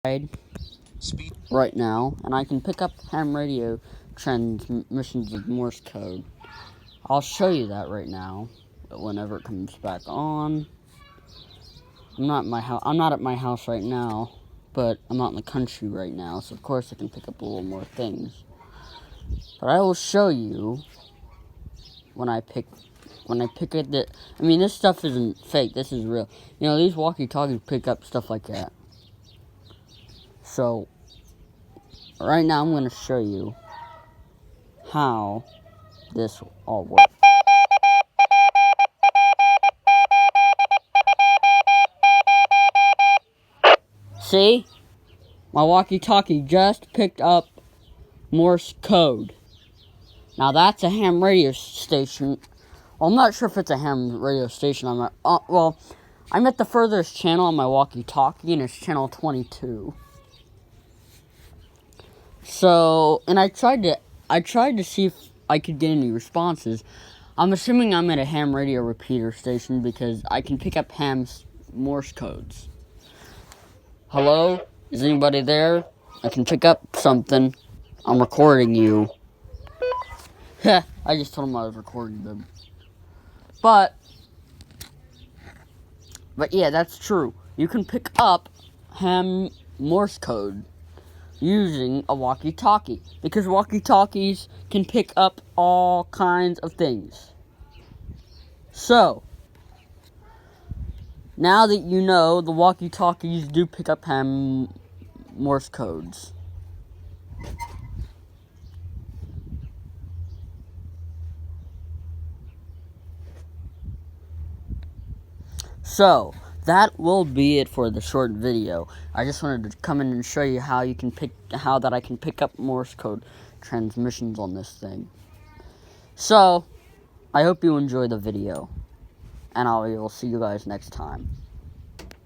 right now, and I can pick up ham radio transmissions of Morse code. I'll show you that right now, whenever it comes back on. I'm not at my house right now, but I'm out in the country right now, so of course I can pick up a little more things. But I will show you when I pick it. I mean, this stuff isn't fake. This is real. You know, these walkie-talkies pick up stuff like that. So, right now I'm going to show you how this all works. See? My walkie-talkie just picked up Morse code. Now that's a ham radio station. Well, I'm not sure if it's a ham radio station. I'm at the furthest channel on my walkie-talkie, and it's channel 22. So, and I tried to see if I could get any responses. I'm assuming I'm at a ham radio repeater station because I can pick up ham Morse codes. Hello? Is anybody there? I can pick up something. I'm recording you. I just told them I was recording them. But yeah, that's true. You can pick up ham Morse code using a walkie-talkie, because walkie-talkies can pick up all kinds of things. So, now that you know, the walkie-talkies do pick up ham Morse codes. So, that will be it for the short video. I just wanted to come in and show you how I can pick up Morse code transmissions on this thing. So, I hope you enjoy the video, and I will see you guys next time.